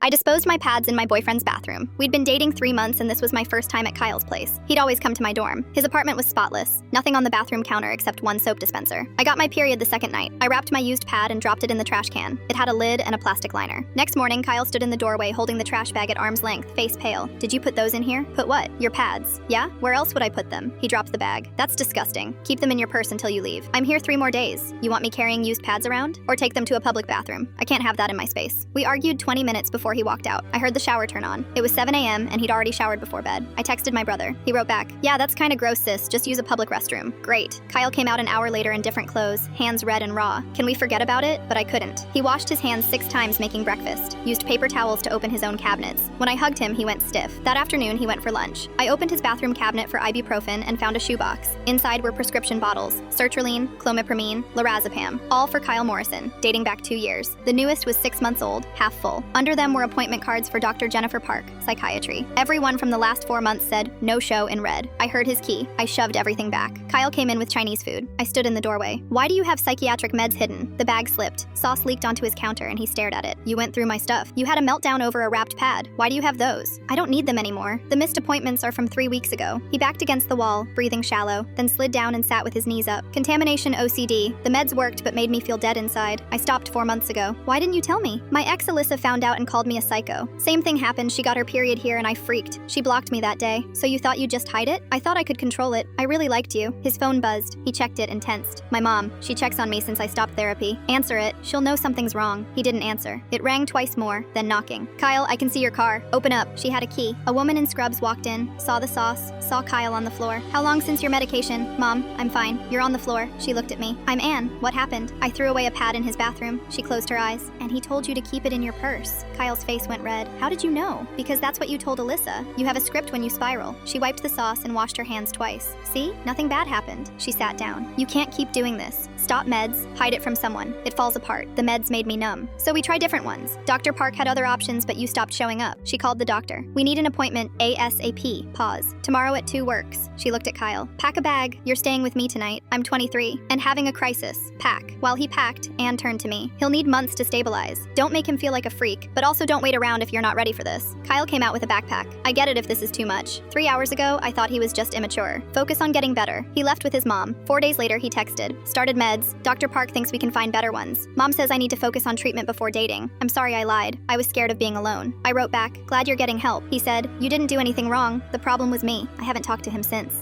I disposed my pads in my boyfriend's bathroom. We'd been dating 3 months and this was my first time at Kyle's place. He'd always come to my dorm. His apartment was spotless. Nothing on the bathroom counter except one soap dispenser. I got my period the second night. I wrapped my used pad and dropped it in the trash can. It had a lid and a plastic liner. Next morning, Kyle stood in the doorway holding the trash bag at arm's length, face pale. Did you put those in here? Put what? Your pads. Yeah? Where else would I put them? He dropped the bag. That's disgusting. Keep them in your purse until you leave. I'm here 3 more days. You want me carrying used pads around? Or take them to a public bathroom? I can't have that in my space. We argued 20 minutes before he walked out. I heard the shower turn on. It was 7 a.m. and he'd already showered before bed. I texted my brother. He wrote back, yeah, that's kinda gross, sis. Just use a public restroom. Great. Kyle came out an hour later in different clothes, hands red and raw. Can we forget about it? But I couldn't. He washed his hands 6 times making breakfast, used paper towels to open his own cabinets. When I hugged him, he went stiff. That afternoon, he went for lunch. I opened his bathroom cabinet for ibuprofen and found a shoebox. Inside were prescription bottles, sertraline, clomipramine, lorazepam, all for Kyle Morrison, dating back 2 years. The newest was 6 months old, half full. Under them were appointment cards for Dr. Jennifer Park, psychiatry. Everyone from the last 4 months said, no show in red. I heard his key. I shoved everything back. Kyle came in with Chinese food. I stood in the doorway. Why do you have psychiatric meds hidden? The bag slipped. Sauce leaked onto his counter and he stared at it. You went through my stuff. You had a meltdown over a wrapped pad. Why do you have those? I don't need them anymore. The missed appointments are from 3 weeks ago. He backed against the wall, breathing shallow, then slid down and sat with his knees up. Contamination OCD. The meds worked but made me feel dead inside. I stopped 4 months ago. Why didn't you tell me? My ex Alyssa found out and called me a psycho. Same thing happened. She got her period here and I freaked. She blocked me that day. So you thought you'd just hide it? I thought I could control it. I really liked you. His phone buzzed. He checked it and tensed. My mom. She checks on me since I stopped therapy. Answer it. She'll know something's wrong. He didn't answer. It rang twice more, then knocking. Kyle, I can see your car. Open up. She had a key. A woman in scrubs walked in, saw the sauce, saw Kyle on the floor. How long since your medication? Mom, I'm fine. You're on the floor. She looked at me. I'm Anne. What happened? I threw away a pad in his bathroom. She closed her eyes. And he told you to keep it in your purse. Kyle's face went red. How did you know? Because that's what you told Alyssa. You have a script when you spiral. She wiped the sauce and washed her hands twice. See? Nothing bad happened. She sat down. You can't keep doing this. Stop meds. Hide it from someone. It falls apart. The meds made me numb. So we tried different ones. Dr. Park had other options, but you stopped showing up. She called the doctor. We need an appointment ASAP. Pause. Tomorrow at 2 works. She looked at Kyle. Pack a bag. You're staying with me tonight. I'm 23 and having a crisis. Pack. While he packed, Anne turned to me. He'll need months to stabilize. Don't make him feel like a freak, but also don't wait around if you're not ready for this. Kyle came out with a backpack. I get it if this is too much. 3 hours ago, I thought he was just immature. Focus on getting better. He left with his mom. 4 days later, he texted. Started meds. Dr. Park thinks we can find better ones. Mom says I need to focus on treatment before dating. I'm sorry I lied. I was scared of being alone. I wrote back, glad you're getting help. He said, you didn't do anything wrong. The problem was me. I haven't talked to him since.